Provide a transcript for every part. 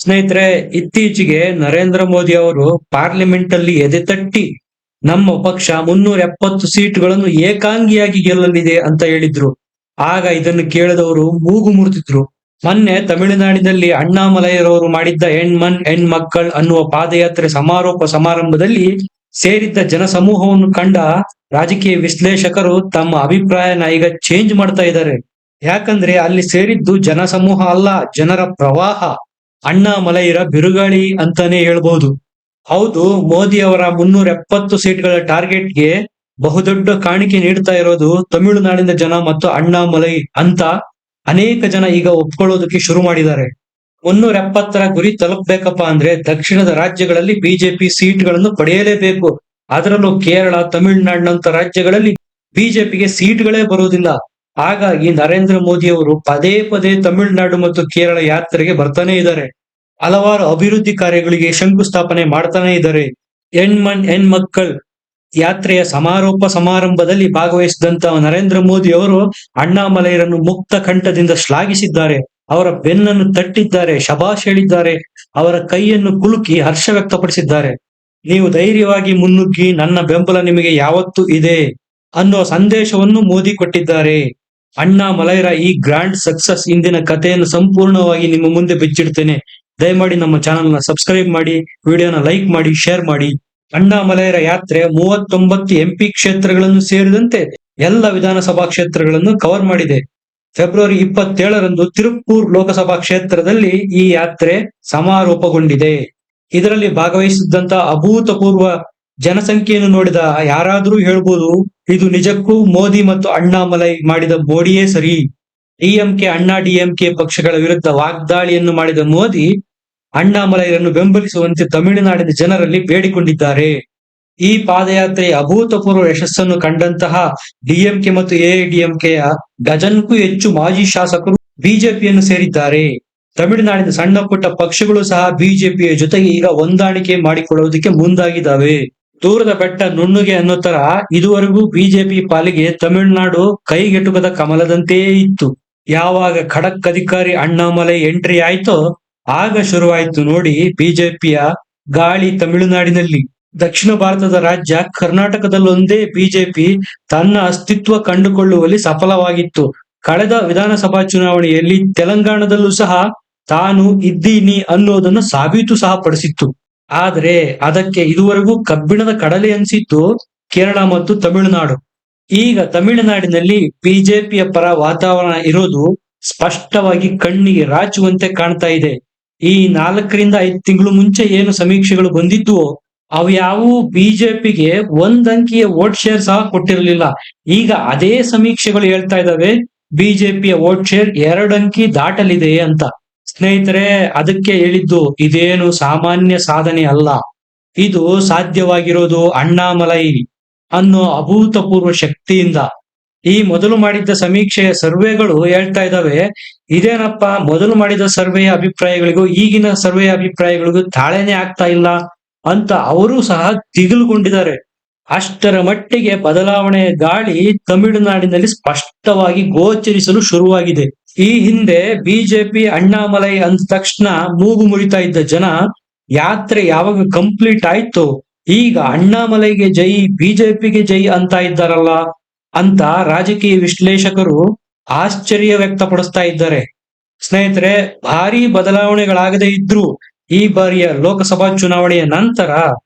ಸ್ನೇಹಿತರೆ, ಇತ್ತೀಚೆಗೆ ನರೇಂದ್ರ ಮೋದಿ ಅವರು ಪಾರ್ಲಿಮೆಂಟ್ ಅಲ್ಲಿ ಎದೆತಟ್ಟಿ ನಮ್ಮ ಪಕ್ಷ 370 ಸೀಟ್ಗಳನ್ನು ಏಕಾಂಗಿಯಾಗಿ ಗೆಲ್ಲಲಿದೆ ಅಂತ ಹೇಳಿದ್ರು. ಆಗ ಇದನ್ನು ಕೇಳಿದವರು ಮೂಗು ಮುರಿದಿದ್ರು. ಮೊನ್ನೆ ತಮಿಳುನಾಡಿನಲ್ಲಿ ಅಣ್ಣಾಮಲೈರವರು ಮಾಡಿದ್ದ ಹೆಣ್ಮನ್ ಹೆಣ್ಮಕ್ಕಳ್ ಅನ್ನುವ ಪಾದಯಾತ್ರೆ ಸಮಾರೋಪ ಸಮಾರಂಭದಲ್ಲಿ ಸೇರಿದ್ದ ಜನಸಮೂಹವನ್ನು ಕಂಡ ರಾಜಕೀಯ ವಿಶ್ಲೇಷಕರು ತಮ್ಮ ಅಭಿಪ್ರಾಯನ ಈಗ ಚೇಂಜ್ ಮಾಡ್ತಾ ಇದ್ದಾರೆ. ಯಾಕಂದ್ರೆ ಅಲ್ಲಿ ಸೇರಿದ್ದು ಜನಸಮೂಹ ಅಲ್ಲ, ಜನರ ಪ್ರವಾಹ. ಅಣ್ಣಾಮಲೈರ ಬಿರುಗಾಳಿ ಅಂತಾನೆ ಹೇಳ್ಬಹುದು. ಹೌದು, ಮೋದಿ ಅವರ 370 ಸೀಟ್ಗಳ ಟಾರ್ಗೆಟ್ಗೆ ಬಹುದೊಡ್ಡ ಕಾಣಿಕೆ ನೀಡ್ತಾ ಇರೋದು ತಮಿಳುನಾಡಿನ ಜನ ಮತ್ತು ಅಣ್ಣಾಮಲೈ ಅಂತ ಅನೇಕ ಜನ ಈಗ ಒಪ್ಕೊಳ್ಳೋದಕ್ಕೆ ಶುರು ಮಾಡಿದ್ದಾರೆ. 370ರ ಗುರಿ ತಲುಪಬೇಕಪ್ಪ ಅಂದ್ರೆ ದಕ್ಷಿಣದ ರಾಜ್ಯಗಳಲ್ಲಿ ಬಿಜೆಪಿ ಸೀಟ್ಗಳನ್ನು ಪಡೆಯಲೇಬೇಕು. ಅದರಲ್ಲೂ ಕೇರಳ, ತಮಿಳುನಾಡಿನಂತ ರಾಜ್ಯಗಳಲ್ಲಿ ಬಿಜೆಪಿಗೆ ಸೀಟ್ಗಳೇ ಬರುವುದಿಲ್ಲ. ಹಾಗಾಗಿ ನರೇಂದ್ರ ಮೋದಿ ಅವರು ಪದೇ ಪದೇ ತಮಿಳುನಾಡು ಮತ್ತು ಕೇರಳ ಯಾತ್ರೆಗೆ ಬರ್ತಾನೆ ಇದ್ದಾರೆ. ಹಲವಾರು ಅಭಿವೃದ್ಧಿ ಕಾರ್ಯಗಳಿಗೆ ಶಂಕುಸ್ಥಾಪನೆ ಮಾಡ್ತಾನೆ ಇದ್ದಾರೆ. ಹೆಣ್ಮನ್ ಹೆಣ್ಮಕ್ಕಳ್ ಯಾತ್ರೆಯ ಸಮಾರೋಪ ಸಮಾರಂಭದಲ್ಲಿ ಭಾಗವಹಿಸಿದಂತ ನರೇಂದ್ರ ಮೋದಿ ಅವರು ಅಣ್ಣಾಮಲೈರನ್ನು ಮುಕ್ತ ಕಂಠದಿಂದ ಶ್ಲಾಘಿಸಿದ್ದಾರೆ. ಅವರ ಬೆನ್ನನ್ನು ತಟ್ಟಿದ್ದಾರೆ, ಶಭಾಷ್ ಹೇಳಿದ್ದಾರೆ, ಅವರ ಕೈಯನ್ನು ಕುಲುಕಿ ಹರ್ಷ ವ್ಯಕ್ತಪಡಿಸಿದ್ದಾರೆ. ನೀವು ಧೈರ್ಯವಾಗಿ ಮುನ್ನುಗ್ಗಿ, ನನ್ನ ಬೆಂಬಲ ನಿಮಗೆ ಯಾವತ್ತೂ ಇದೆ ಅನ್ನುವ ಸಂದೇಶವನ್ನು ಮೋದಿ ಕೊಟ್ಟಿದ್ದಾರೆ. ಅಣ್ಣಾಮಲೈರ ಈ ಗ್ರ್ಯಾಂಡ್ ಸಕ್ಸಸ್ ಇಂದಿನ ಕಥೆಯನ್ನು ಸಂಪೂರ್ಣವಾಗಿ ನಿಮ್ಮ ಮುಂದೆ ಬಿಚ್ಚಿಡ್ತೇನೆ. ದಯಮಾಡಿ ನಮ್ಮ ಚಾನೆಲ್ ನ ಸಬ್ಸ್ಕ್ರೈಬ್ ಮಾಡಿ, ವಿಡಿಯೋನ ಲೈಕ್ ಮಾಡಿ, ಶೇರ್ ಮಾಡಿ. ಅಣ್ಣಾಮಲೈರ ಯಾತ್ರೆ 39 ಎಂಪಿ ಕ್ಷೇತ್ರಗಳನ್ನು ಸೇರಿದಂತೆ ಎಲ್ಲ ವಿಧಾನಸಭಾ ಕ್ಷೇತ್ರಗಳನ್ನು ಕವರ್ ಮಾಡಿದೆ. ಫೆಬ್ರವರಿ 27ರಂದು ತಿರುಪ್ಪೂರ್ ಲೋಕಸಭಾ ಕ್ಷೇತ್ರದಲ್ಲಿ ಈ ಯಾತ್ರೆ ಸಮಾರೋಪಗೊಂಡಿದೆ. ಇದರಲ್ಲಿ ಭಾಗವಹಿಸಿದ್ದಂತ ಅಭೂತಪೂರ್ವ ಜನಸಂಖ್ಯೆಯನ್ನು ನೋಡಿದ ಯಾರಾದರೂ ಹೇಳ್ಬೋದು, ಇದು ನಿಜಕ್ಕೂ ಮೋದಿ ಮತ್ತು ಅಣ್ಣಾಮಲೈ ಮಾಡಿದ ಮೋಡಿಯೇ ಸರಿ. ಡಿಎಂಕೆ ಅಣ್ಣಾ ಡಿಎಂಕೆ ಪಕ್ಷಗಳ ವಿರುದ್ಧ ವಾಗ್ದಾಳಿಯನ್ನು ಮಾಡಿದ ಮೋದಿ ಅಣ್ಣಾಮಲೈರನ್ನು ಬೆಂಬಲಿಸುವಂತೆ ತಮಿಳುನಾಡಿನ ಜನರಲ್ಲಿ ಬೇಡಿಕೊಂಡಿದ್ದಾರೆ. ಈ ಪಾದಯಾತ್ರೆಯ ಅಭೂತಪೂರ್ವ ಯಶಸ್ಸನ್ನು ಕಂಡಂತಹ ಡಿಎಂಕೆ ಮತ್ತು ಎಐಡಿಎಂಕೆಯ ಡಜನ್ಗೂ ಹೆಚ್ಚು ಮಾಜಿ ಶಾಸಕರು ಬಿಜೆಪಿಯನ್ನು ಸೇರಿದ್ದಾರೆ. ತಮಿಳುನಾಡಿನ ಸಣ್ಣ ಪುಟ್ಟ ಪಕ್ಷಗಳು ಸಹ ಬಿಜೆಪಿಯ ಜೊತೆಗೆ ಈಗ ಹೊಂದಾಣಿಕೆ ಮಾಡಿಕೊಳ್ಳುವುದಕ್ಕೆ ಮುಂದಾಗಿದ್ದಾವೆ. ದೂರದ ಬೆಟ್ಟ ನುಣ್ಣಗೆ ಅನ್ನೋ ತರ ಇದುವರೆಗೂ ಬಿಜೆಪಿ ಪಾಲಿಗೆ ತಮಿಳುನಾಡು ಕೈಗೆಟುಕದ ಕಮಲದಂತೆಯೇ ಇತ್ತು. ಯಾವಾಗ ಖಡಕ್ ಅಧಿಕಾರಿ ಅಣ್ಣಾಮಲೈ ಎಂಟ್ರಿ ಆಯ್ತೋ ಆಗ ಶುರುವಾಯ್ತು ನೋಡಿ ಬಿಜೆಪಿಯ ಗಾಳಿ ತಮಿಳುನಾಡಿನಲ್ಲಿ. ದಕ್ಷಿಣ ಭಾರತದ ರಾಜ್ಯ ಕರ್ನಾಟಕದಲ್ಲೊಂದೇ ಬಿಜೆಪಿ ತನ್ನ ಅಸ್ತಿತ್ವ ಕಂಡುಕೊಳ್ಳುವಲ್ಲಿ ಸಫಲವಾಗಿತ್ತು. ಕಳೆದ ವಿಧಾನಸಭಾ ಚುನಾವಣೆಯಲ್ಲಿ ತೆಲಂಗಾಣದಲ್ಲೂ ಸಹ ತಾನು ಇದ್ದೀನಿ ಅನ್ನೋದನ್ನು ಸಾಬೀತು ಸಹ ಪಡಿಸಿತ್ತು. ಆದ್ರೆ ಅದಕ್ಕೆ ಇದುವರೆಗೂ ಕಬ್ಬಿಣದ ಕಡಲೆ ಅನಿಸಿದ್ದು ಕೇರಳ ಮತ್ತು ತಮಿಳುನಾಡು. ಈಗ ತಮಿಳುನಾಡಿನಲ್ಲಿ ಬಿಜೆಪಿಯ ಪರ ವಾತಾವರಣ ಇರೋದು ಸ್ಪಷ್ಟವಾಗಿ ಕಣ್ಣಿಗೆ ರಾಚುವಂತೆ ಕಾಣ್ತಾ ಇದೆ. ಈ 4ರಿಂದ 5 ತಿಂಗಳು ಮುಂಚೆ ಏನು ಸಮೀಕ್ಷೆಗಳು ಬಂದಿದ್ವು ಅವ್ಯಾವು ಬಿಜೆಪಿಗೆ ಒಂದಂಕಿಯ ವೋಟ್ ಶೇರ್ ಸಹ ಕೊಟ್ಟಿರಲಿಲ್ಲ. ಈಗ ಅದೇ ಸಮೀಕ್ಷೆಗಳು ಹೇಳ್ತಾ ಇದ್ದಾವೆ ಬಿಜೆಪಿಯ ವೋಟ್ ಶೇರ್ 2 ಅಂಕಿ ದಾಟಲಿದೆ ಅಂತ. ಸ್ನೇಹಿತರೆ, ಅದಕ್ಕೆ ಹೇಳಿದ್ದು ಇದೇನು ಸಾಮಾನ್ಯ ಸಾಧನೆ ಅಲ್ಲ. ಇದು ಸಾಧ್ಯವಾಗಿರೋದು ಅಣ್ಣಾಮಲೈ ಅನ್ನೋ ಅಭೂತಪೂರ್ವ ಶಕ್ತಿಯಿಂದ. ಈ ಮೊದಲು ಮಾಡಿದ್ದ ಸಮೀಕ್ಷೆಯ ಸರ್ವೆಗಳು ಹೇಳ್ತಾ ಇದ್ದಾವೆ, ಇದೇನಪ್ಪ ಮೊದಲು ಮಾಡಿದ ಸರ್ವೆಯ ಅಭಿಪ್ರಾಯಗಳಿಗೂ ಈಗಿನ ಸರ್ವೆಯ ಅಭಿಪ್ರಾಯಗಳಿಗೂ ತಾಳೆನೇ ಆಗ್ತಾ ಇಲ್ಲ ಅಂತ ಅವರು ಸಹ ದಿಗಿಲುಗೊಂಡಿದ್ದಾರೆ. ಅಷ್ಟರ ಮಟ್ಟಿಗೆ ಬದಲಾವಣೆಯ ಗಾಳಿ ತಮಿಳುನಾಡಿನಲ್ಲಿ ಸ್ಪಷ್ಟವಾಗಿ ಗೋಚರಿಸಲು ಶುರುವಾಗಿದೆ. ಈ ಹಿಂದೆ ಬಿಜೆಪಿ ಅಣ್ಣಾಮಲೈ ಅಂದ ತಕ್ಷಣ ಮೂಗು ಮುರಿತಾ ಇದ್ದ ಜನ ಯಾತ್ರೆ ಯಾವಾಗ ಕಂಪ್ಲೀಟ್ ಆಯ್ತು ಈಗ ಅಣ್ಣಾಮಲೈಗೆ ಜೈ, ಬಿಜೆಪಿಗೆ ಜೈ ಅಂತ ಇದ್ದಾರಲ್ಲ ಅಂತ ರಾಜಕೀಯ ವಿಶ್ಲೇಷಕರು ಆಶ್ಚರ್ಯ ವ್ಯಕ್ತಪಡಿಸ್ತಾ ಇದ್ದಾರೆ. ಸ್ನೇಹಿತರೆ, ಭಾರಿ ಬದಲಾವಣೆಗಳಾಗದೇ ಇದ್ರೂ ಈ ಬಾರಿಯ ಲೋಕಸಭಾ ಚುನಾವಣೆಯ ನಂತರ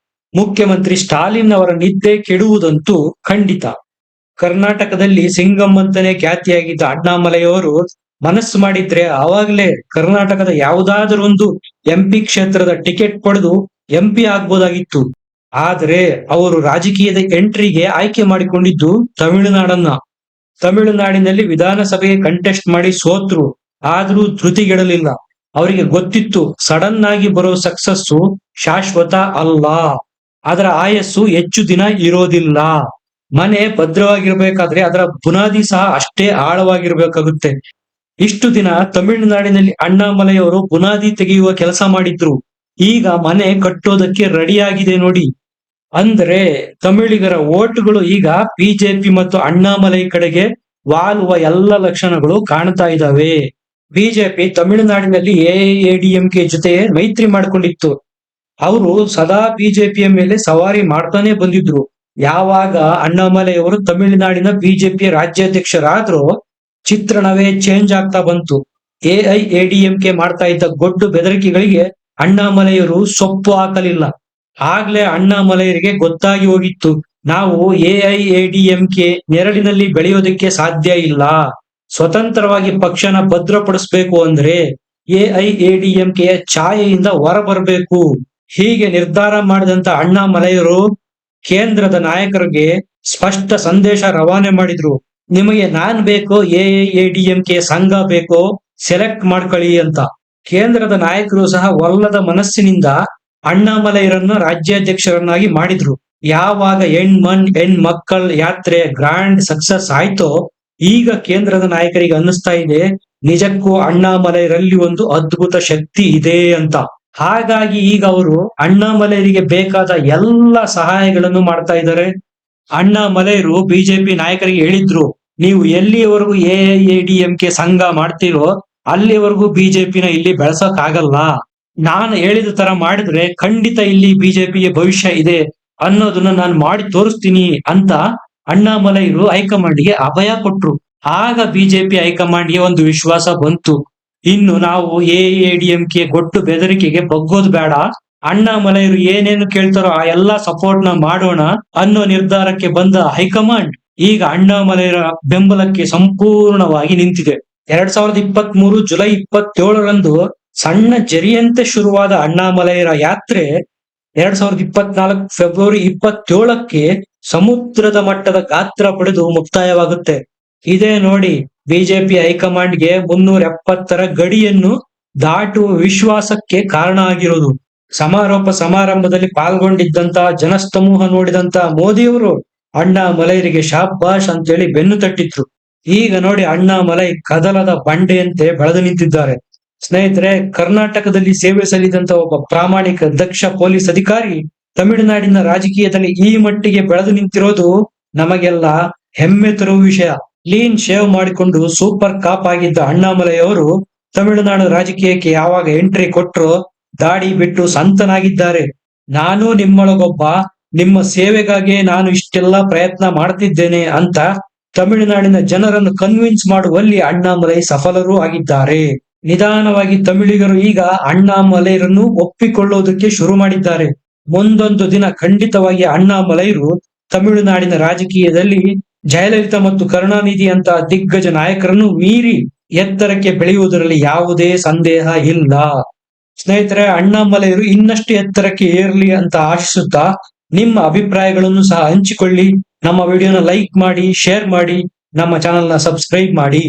ಮುಖ್ಯಮಂತ್ರಿ ಸ್ಟಾಲಿನ್ ಅವರ ನಿದ್ದೆ ಕೆಡುವುದಂತೂ ಖಂಡಿತ. ಕರ್ನಾಟಕದಲ್ಲಿ ಸಿಂಗಂ ಅಂತಾನೆ ಖ್ಯಾತಿಯಾಗಿದ್ದ ಅಣ್ಣಾಮಲೈ ಅವರು ಮನಸ್ಸು ಮಾಡಿದ್ರೆ ಆವಾಗಲೇ ಕರ್ನಾಟಕದ ಯಾವುದಾದರೊಂದು ಎಂಪಿ ಕ್ಷೇತ್ರದ ಟಿಕೆಟ್ ಪಡೆದು ಎಂಪಿ ಆಗ್ಬೋದಾಗಿತ್ತು. ಆದ್ರೆ ಅವರು ರಾಜಕೀಯದ ಎಂಟ್ರಿಗೆ ಆಯ್ಕೆ ಮಾಡಿಕೊಂಡಿದ್ದು ತಮಿಳುನಾಡನ್ನ. ತಮಿಳುನಾಡಿನಲ್ಲಿ ವಿಧಾನಸಭೆಗೆ ಕಂಟೆಸ್ಟ್ ಮಾಡಿ ಸೋತ್ರು. ಆದ್ರೂ ಧೃತಿಗೆಡಲಿಲ್ಲ. ಅವರಿಗೆ ಗೊತ್ತಿತ್ತು ಸಡನ್ ಆಗಿ ಬರೋ ಸಕ್ಸಸ್ಸು ಶಾಶ್ವತ ಅಲ್ಲ, ಅದರ ಆಯಸ್ಸು ಹೆಚ್ಚು ದಿನ ಇರೋದಿಲ್ಲ. ಮನೆ ಭದ್ರವಾಗಿರ್ಬೇಕಾದ್ರೆ ಅದರ ಬುನಾದಿ ಸಹ ಅಷ್ಟೇ ಆಳವಾಗಿರ್ಬೇಕಾಗುತ್ತೆ. ಇಷ್ಟು ದಿನ ತಮಿಳುನಾಡಿನಲ್ಲಿ ಅಣ್ಣಾಮಲೈ ಅವರು ಬುನಾದಿ ತೆಗೆಯುವ ಕೆಲಸ ಮಾಡಿದ್ರು. ಈಗ ಮನೆ ಕಟ್ಟೋದಕ್ಕೆ ರೆಡಿಯಾಗಿದೆ ನೋಡಿ. ಅಂದ್ರೆ ತಮಿಳಿಗರ ಓಟುಗಳು ಈಗ ಬಿಜೆಪಿ ಮತ್ತು ಅಣ್ಣಾಮಲೈ ಕಡೆಗೆ ವಾಲುವ ಎಲ್ಲ ಲಕ್ಷಣಗಳು ಕಾಣ್ತಾ ಇದ್ದಾವೆ. ಬಿಜೆಪಿ ತಮಿಳುನಾಡಿನಲ್ಲಿ ಎಐಎಡಿಎಂಕೆ ಜೊತೆ ಮೈತ್ರಿ ಮಾಡಿಕೊಂಡಿತ್ತು. ಅವರು ಸದಾ ಬಿಜೆಪಿಯ ಮೇಲೆ ಸವಾರಿ ಮಾಡ್ತಾನೆ ಬಂದಿದ್ರು. ಯಾವಾಗ ಅಣ್ಣಾಮಲೈಯವರು ತಮಿಳುನಾಡಿನ ಬಿಜೆಪಿಯ ರಾಜ್ಯಾಧ್ಯಕ್ಷರಾದ್ರೂ ಚಿತ್ರಣವೇ ಚೇಂಜ್ ಆಗ್ತಾ ಬಂತು. ಎಐಎಡಿಎಂಕೆ ಮಾಡ್ತಾ ಇದ್ದ ಗೊಡ್ಡು ಬೆದರಿಕೆಗಳಿಗೆ ಅಣ್ಣಾಮಲೈಯವರು ಸೊಪ್ಪು ಹಾಕಲಿಲ್ಲ. ಆಗ್ಲೇ ಅಣ್ಣಾಮಲೈಯರಿಗೆ ಗೊತ್ತಾಗಿ ಹೋಗಿತ್ತು, ನಾವು ಎಐಎಡಿಎಂಕೆ ನೆರಳಿನಲ್ಲಿ ಬೆಳೆಯೋದಕ್ಕೆ ಸಾಧ್ಯ ಇಲ್ಲ. ಸ್ವತಂತ್ರವಾಗಿ ಪಕ್ಷನ ಭದ್ರಪಡಿಸ್ಬೇಕು ಅಂದ್ರೆ ಎಐಎಡಿಎಂಕೆಯ ಛಾಯೆಯಿಂದ ಹೊರ ಬರಬೇಕು. ಹೀಗೆ ನಿರ್ಧಾರ ಮಾಡಿದಂತ ಅಣ್ಣಾಮಲೈಯವರು ಕೇಂದ್ರದ ನಾಯಕರಿಗೆ ಸ್ಪಷ್ಟ ಸಂದೇಶ ರವಾನೆ ಮಾಡಿದ್ರು. ನಿಮಗೆ ನಾನ್ ಬೇಕೋ ಎಐಎಡಿಎಂಕೆ ಸಂಘ ಬೇಕೋ ಸೆಲೆಕ್ಟ್ ಮಾಡ್ಕೊಳ್ಳಿ ಅಂತ. ಕೇಂದ್ರದ ನಾಯಕರು ಸಹ ಒಲ್ಲದ ಮನಸ್ಸಿನಿಂದ ಅಣ್ಣಾಮಲೈಯರನ್ನ ರಾಜ್ಯಾಧ್ಯಕ್ಷರನ್ನಾಗಿ ಮಾಡಿದ್ರು. ಯಾವಾಗ ಹೆಣ್ ಮಕ್ಕಳ ಯಾತ್ರೆ ಗ್ರ್ಯಾಂಡ್ ಸಕ್ಸಸ್ ಆಯ್ತೋ, ಈಗ ಕೇಂದ್ರದ ನಾಯಕರಿಗೆ ಅನ್ನಿಸ್ತಾ ಇದೆ ನಿಜಕ್ಕೂ ಅಣ್ಣಾಮಲೈಯರಲ್ಲಿ ಒಂದು ಅದ್ಭುತ ಶಕ್ತಿ ಇದೆ ಅಂತ. ಹಾಗಾಗಿ ಈಗ ಅವರು ಅಣ್ಣಾಮಲೈಯರಿಗೆ ಬೇಕಾದ ಎಲ್ಲ ಸಹಾಯಗಳನ್ನು ಮಾಡ್ತಾ ಇದ್ದಾರೆ. ಅಣ್ಣಾಮಲೈಯರು ಬಿಜೆಪಿ ನಾಯಕರಿಗೆ ಹೇಳಿದ್ರು, ನೀವು ಎಲ್ಲಿಯವರೆಗೂ ಎಐಎಡಿಎಂಕೆ ಸಂಘ ಮಾಡ್ತೀರೋ ಅಲ್ಲಿವರೆಗೂ ಬಿಜೆಪಿನ ಇಲ್ಲಿ ಬೆಳೆಸಕ್ ಆಗಲ್ಲ. ನಾನು ಹೇಳಿದ ತರ ಮಾಡಿದ್ರೆ ಖಂಡಿತ ಇಲ್ಲಿ ಬಿಜೆಪಿಗೆ ಭವಿಷ್ಯ ಇದೆ ಅನ್ನೋದನ್ನ ನಾನು ಮಾಡಿ ತೋರಿಸ್ತೀನಿ ಅಂತ ಅಣ್ಣಾಮಲೈಯರು ಹೈಕಮಾಂಡ್ಗೆ ಅಭಯ ಕೊಟ್ರು. ಆಗ ಬಿಜೆಪಿ ಹೈಕಮಾಂಡ್ಗೆ ಒಂದು ವಿಶ್ವಾಸ ಬಂತು, ಇನ್ನು ನಾವು ಎಐಎಡಿಎಂಕೆ ಗೊಟ್ಟು ಬೆದರಿಕೆಗೆ ಬಗ್ಗೋದು ಬೇಡ, ಅಣ್ಣಾಮಲೈಯರು ಏನೇನು ಕೇಳ್ತಾರೋ ಆ ಎಲ್ಲಾ ಸಪೋರ್ಟ್ ನ ಮಾಡೋಣ ಅನ್ನೋ ನಿರ್ಧಾರಕ್ಕೆ ಬಂದ ಹೈಕಮಾಂಡ್ ಈಗ ಅಣ್ಣಾಮಲೈಯರ ಬೆಂಬಲಕ್ಕೆ ಸಂಪೂರ್ಣವಾಗಿ ನಿಂತಿದೆ. 2023 ಜುಲೈ 27ರಂದು ಸಣ್ಣ ಜರಿಯಂತೆ ಶುರುವಾದ ಅಣ್ಣಾಮಲೈಯರ ಯಾತ್ರೆ 2024 ಫೆಬ್ರವರಿ 27ಕ್ಕೆ ಸಮುದ್ರದ ಮಟ್ಟದ ಗಾತ್ರ ಪಡೆದು ಮುಕ್ತಾಯವಾಗುತ್ತೆ. ಇದೇ ನೋಡಿ ಬಿಜೆಪಿ ಹೈಕಮಾಂಡ್ಗೆ 370ರ ಗಡಿಯನ್ನು ದಾಟುವ ವಿಶ್ವಾಸಕ್ಕೆ ಕಾರಣ ಆಗಿರೋದು. ಸಮಾರೋಪ ಸಮಾರಂಭದಲ್ಲಿ ಪಾಲ್ಗೊಂಡಿದ್ದಂತ ಜನಸ್ತಮೂಹ ನೋಡಿದಂತ ಮೋದಿಯವರು ಅಣ್ಣಾಮಲೈಯರಿಗೆ ಶಾಬಾಷ್ ಅಂತೇಳಿ ಬೆನ್ನು ತಟ್ಟಿದ್ರು. ಈಗ ನೋಡಿ ಅಣ್ಣಾಮಲೈ ಕದಲದ ಬಂಡೆಯಂತೆ ಬೆಳೆದು ನಿಂತಿದ್ದಾರೆ. ಸ್ನೇಹಿತರೆ, ಕರ್ನಾಟಕದಲ್ಲಿ ಸೇವೆ ಸಲ್ಲಿಸಿದಂತ ಒಬ್ಬ ಪ್ರಾಮಾಣಿಕ ದಕ್ಷ ಪೊಲೀಸ್ ಅಧಿಕಾರಿ ತಮಿಳುನಾಡಿನ ರಾಜಕೀಯದಲ್ಲಿ ಈ ಮಟ್ಟಿಗೆ ಬೆಳೆದು ನಿಂತಿರೋದು ನಮಗೆಲ್ಲ ಹೆಮ್ಮೆ ತರುವ ವಿಷಯ. ಕ್ಲೀನ್ ಶೇವ್ ಮಾಡಿಕೊಂಡು ಸೂಪರ್ ಕಾಪ್ ಆಗಿದ್ದ ಅಣ್ಣಾಮಲೈ ಅವರು ತಮಿಳುನಾಡು ರಾಜಕೀಯಕ್ಕೆ ಯಾವಾಗ ಎಂಟ್ರಿ ಕೊಟ್ರೋ ದಾಡಿ ಬಿಟ್ಟು ಸಂತನಾಗಿದ್ದಾರೆ. ನಾನು ನಿಮ್ಮೊಳಗೊಬ್ಬ, ನಿಮ್ಮ ಸೇವೆಗಾಗಿ ನಾನು ಇಷ್ಟೆಲ್ಲ ಪ್ರಯತ್ನ ಮಾಡ್ತಿದ್ದೇನೆ ಅಂತ ತಮಿಳುನಾಡಿನ ಜನರನ್ನು ಕನ್ವಿನ್ಸ್ ಮಾಡುವಲ್ಲಿ ಅಣ್ಣಾಮಲೈ ಸಫಲರೂ ಆಗಿದ್ದಾರೆ. ನಿಧಾನವಾಗಿ ತಮಿಳಿಗರು ಈಗ ಅಣ್ಣಾಮಲೈರನ್ನು ಒಪ್ಪಿಕೊಳ್ಳುವುದಕ್ಕೆ ಶುರು ಮಾಡಿದ್ದಾರೆ. ಮುಂದೊಂದು ದಿನ ಖಂಡಿತವಾಗಿ ಅಣ್ಣಾಮಲೈರು ತಮಿಳುನಾಡಿನ ರಾಜಕೀಯದಲ್ಲಿ ಜಯಲಲಿತಾ ಮತ್ತು ಕರುಣಾನಿಧಿ ಅಂತ ದಿಗ್ಗಜ ನಾಯಕರನ್ನು ಮೀರಿ ಎತ್ತರಕ್ಕೆ ಬೆಳೆಯುವುದರಲ್ಲಿ ಯಾವುದೇ ಸಂದೇಹ ಇಲ್ಲ. ಸ್ನೇಹಿತರೆ, ಅಣ್ಣಾಮಲೈರು ಇನ್ನಷ್ಟು ಎತ್ತರಕ್ಕೆ ಏರ್ಲಿ ಅಂತ ಆಶಿಸುತ್ತಾ ನಿಮ್ಮ ಅಭಿಪ್ರಾಯಗಳನ್ನು ಸಹ ಹಂಚಿಕೊಳ್ಳಿ. ನಮ್ಮ ವಿಡಿಯೋನ ಲೈಕ್ ಮಾಡಿ, ಶೇರ್ ಮಾಡಿ, ನಮ್ಮ ಚಾನೆಲ್ನ ಸಬ್ಸ್ಕ್ರೈಬ್ ಮಾಡಿ.